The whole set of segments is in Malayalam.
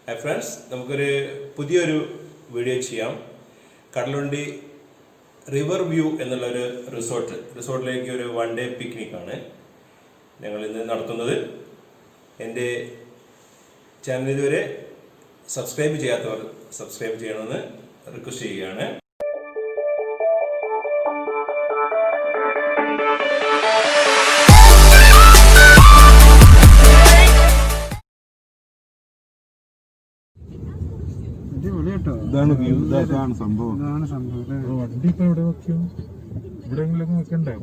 ഹായ് ഫ്രണ്ട്സ്, നമുക്കൊരു പുതിയൊരു വീഡിയോ ചെയ്യാം. കടലുണ്ടി റിവർ വ്യൂ എന്നുള്ളൊരു റിസോർട്ടിലേക്ക് ഒരു 1 ഡേ പിക്നിക്കാണ് ഞങ്ങൾ ഇന്ന് നടത്തുന്നത്. എൻ്റെ ചാനൽ ഇതുവരെ സബ്സ്ക്രൈബ് ചെയ്യാത്തവർ സബ്സ്ക്രൈബ് ചെയ്യണമെന്ന് റിക്വസ്റ്റ് ചെയ്യുകയാണ്. ഇതാണ് വ്യൂ, ഇതാണ് സംഭവം. വണ്ടി ഇപ്പൊ എവിടെ വെക്കും? ഇവിടെയെങ്കിലും വെക്കണ്ടേ?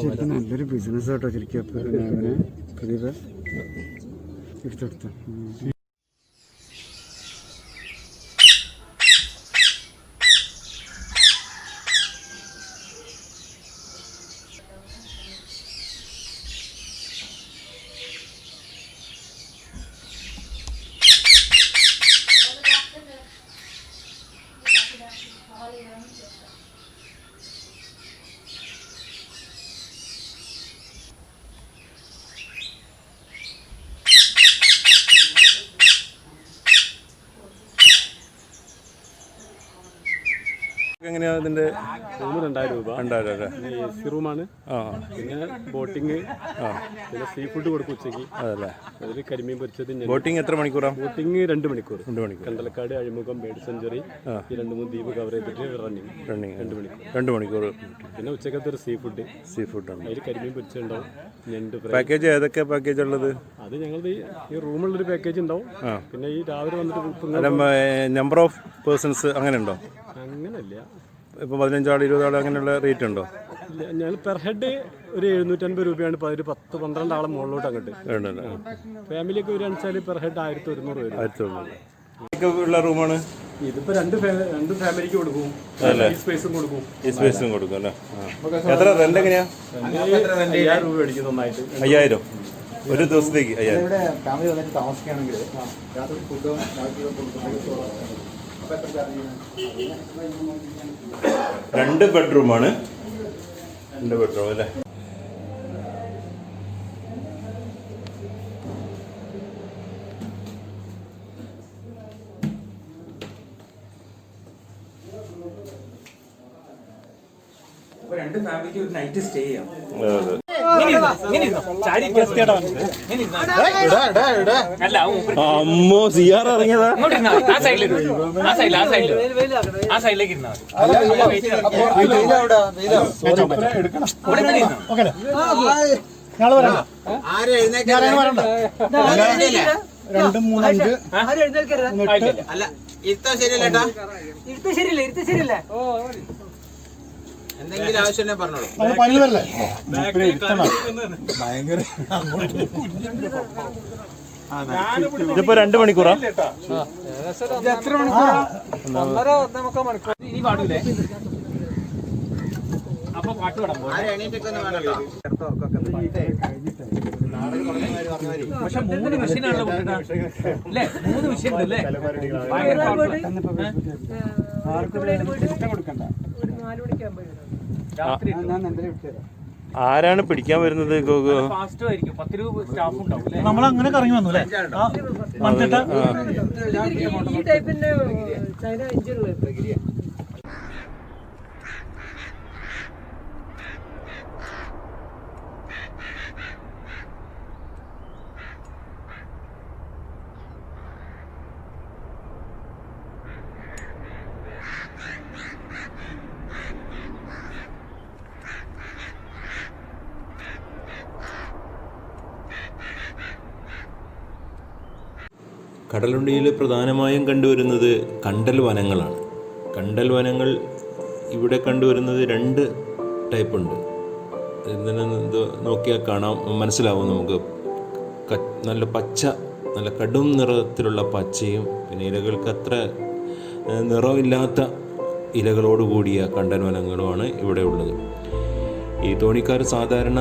ശരിക്കും നല്ലൊരു ബിസിനസ് ആട്ടോ ശരിക്കും. എടുത്തെടുത്ത എങ്ങനെയാ ഇതിന്റെ റൂം 2000 രൂപ. 2000 രൂപ AC റൂമാണ്. പിന്നെ ബോട്ടിങ്, പിന്നെ സീ ഫുഡ് കൊടുക്കും ഉച്ചയ്ക്ക്. അതല്ലേ? അതിൽ കരിമീൻ പൊരിച്ചത്. ബോട്ടിങ് എത്ര മണിക്കൂറാണ്? ബോട്ടിങ് 2 മണിക്കൂർ. 2 മണിക്കൂർ. കണ്ടലക്കാട്, അഴിമുഖം, ബേർഡ് സെഞ്ചുറി, ഈ 2-3 ദ്വീപ് കവർ ചെയ്തിട്ട് റണ്ണിങ് 2 മണിക്കൂർ. 2 മണിക്കൂർ. പിന്നെ ഉച്ചക്കത്തെ ഒരു സീ ഫുഡ് ആണ്. അതിൽ കരിമീൻ പൊരിച്ചുണ്ടാവും. ഞണ്ട് ഫ്രൈ. പാക്കേജ് ഏതൊക്കെ പാക്കേജ് ഉള്ളത്? അത് ഞങ്ങളുടെ ഈ റൂമുള്ളൊരു പാക്കേജ് ഉണ്ടാവും. പിന്നെ ഈ രാവിലെ വന്നിട്ട് നമ്പർ ഓഫ് പേഴ്സൺസ് അങ്ങനെ ഉണ്ടോ? അങ്ങനല്ല, ഇപ്പോൾ 15 ആൾ 20 ആൾ അങ്ങനെയുള്ള റേറ്റ് ഉണ്ടോ? ഞങ്ങൾ പെർ ഹെഡ് ഒരു 750 രൂപയാണ്. ഒരു 10-12 ആളെ മുകളിലോട്ട് അങ്ങോട്ട്. ഫാമിലിയൊക്കെ വരികയാണെന്ന് വെച്ചാൽ പെർ ഹെഡ് 1100 രൂപ. 1100 ഉള്ള റൂമാണ്. ഇതിപ്പോ രണ്ട് ഫാമിലിക്ക് കൊടുക്കും. ഈ സ്പേസും കൊടുക്കും. അല്ലേ? എത്ര റെന്റ് എങ്ങനെയാ? 5000 രൂപ മേടിക്കും നന്നായിട്ട്. 5000 ഒരു ദിവസത്തേക്ക്? 5000. ഫാമിലി വന്നിട്ട് താമസിക്കുകയാണെങ്കിൽ രാത്രി ഫുഡ് 2 ബെഡ്റൂമാണ്. 2 ബെഡ്റൂം അല്ലേ? രണ്ട് ഫാമിലിക്ക് ഒരു നൈറ്റ് സ്റ്റേ ചെയ്യാം. അമ്മോ, സിയാർ ഇറങ്ങിയതാ. സൈഡിലേക്ക് ഇരുന്നാ എന്തെങ്കിലും ആവശ്യം പറഞ്ഞോളൂ. ഇതിപ്പോ 2 മണിക്കൂറാ? ഇനി പാടൂലേ? അപ്പൊ പാട്ട് പാടാം. പക്ഷെ 3 മെഷീനാണല്ലോ അല്ലേ? 3 മെഷീൻ ഉണ്ടല്ലേ? ആരാണ് പിടിക്കാൻ വരുന്നത്? ഫാസ്റ്റ് ആയിരിക്കും. 10 രൂപ സ്റ്റാഫ് ഉണ്ടാവും. നമ്മളങ്ങനെ കറങ്ങി വന്നു അല്ലേ? ഈ ടൈപ്പിന്റെ ചൈന എഞ്ചിനുകൾ കടലുണ്ടിയിൽ പ്രധാനമായും കണ്ടുവരുന്നത് കണ്ടൽ വനങ്ങളാണ്. കണ്ടൽ വനങ്ങൾ ഇവിടെ കണ്ടുവരുന്നത് 2 ടൈപ്പുണ്ട്. ഇതിനെ നോക്കിയാൽ കാണാം, മനസ്സിലാവും നമുക്ക്. നല്ല പച്ച, നല്ല കടും നിറത്തിലുള്ള പച്ചയും പിന്നെ ഇലകൾക്ക് അത്ര നിറമില്ലാത്ത ഇലകളോട് കൂടിയ കണ്ടൽ വനങ്ങളുമാണ് ഇവിടെ ഉള്ളത്. ഈ തോണിക്കാർ സാധാരണ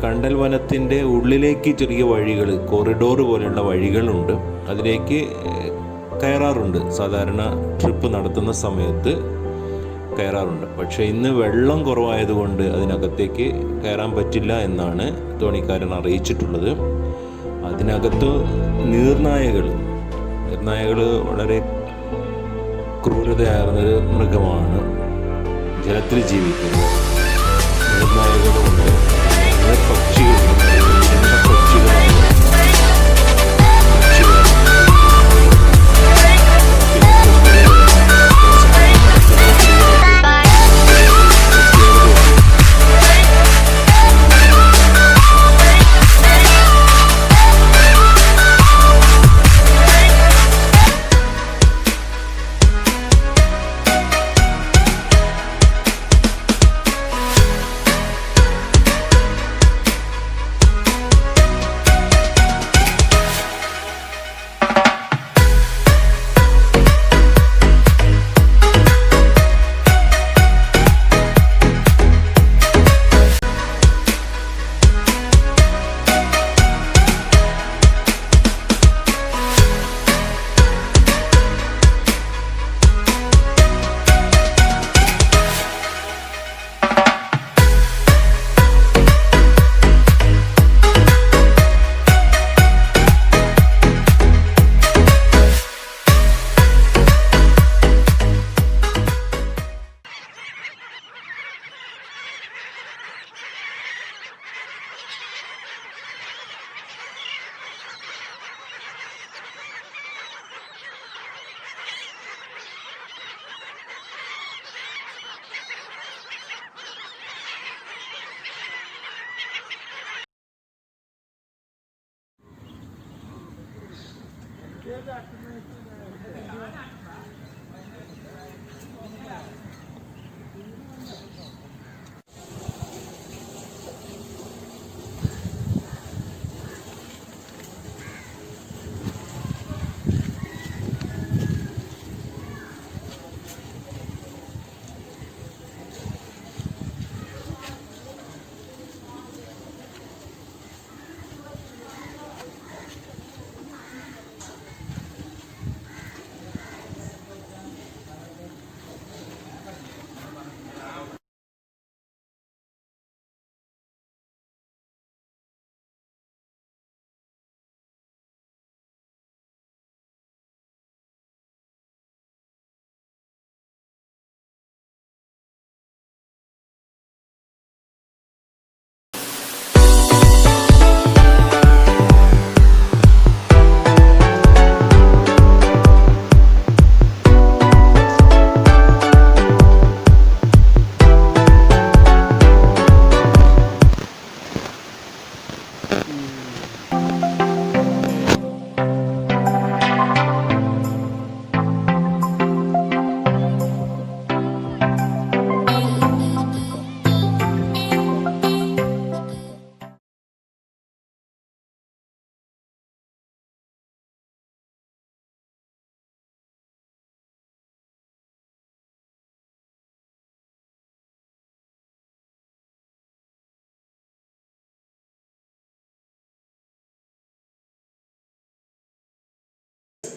കണ്ടൽ വനത്തിൻ്റെ ഉള്ളിലേക്ക് ചെറിയ വഴികൾ, കോറിഡോർ പോലെയുള്ള വഴികളുണ്ട്, അതിലേക്ക് കയറാറുണ്ട്. സാധാരണ ട്രിപ്പ് നടത്തുന്ന സമയത്ത് കയറാറുണ്ട്. പക്ഷേ ഇന്ന് വെള്ളം കുറവായതുകൊണ്ട് അതിനകത്തേക്ക് കയറാൻ പറ്റില്ല എന്നാണ് തോണിക്കാരൻ അറിയിച്ചിട്ടുള്ളത്. അതിനകത്ത് നീർനായകൾ നീർനായകൾ വളരെ ക്രൂരതയാർന്നൊരു മൃഗമാണ്. ജലത്തിൽ ജീവിക്കുന്നത് നീർനായകളുണ്ട്, പക്ഷികളുണ്ട്, പക്ഷികളുണ്ട്.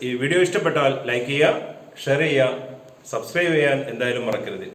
ഈ വീഡിയോ ഇഷ്ടപ്പെട്ടാൽ ലൈക്ക് ചെയ്യുക, ഷെയർ ചെയ്യുക, സബ്സ്ക്രൈബ് ചെയ്യാൻ എന്തായാലും മറക്കരുത്.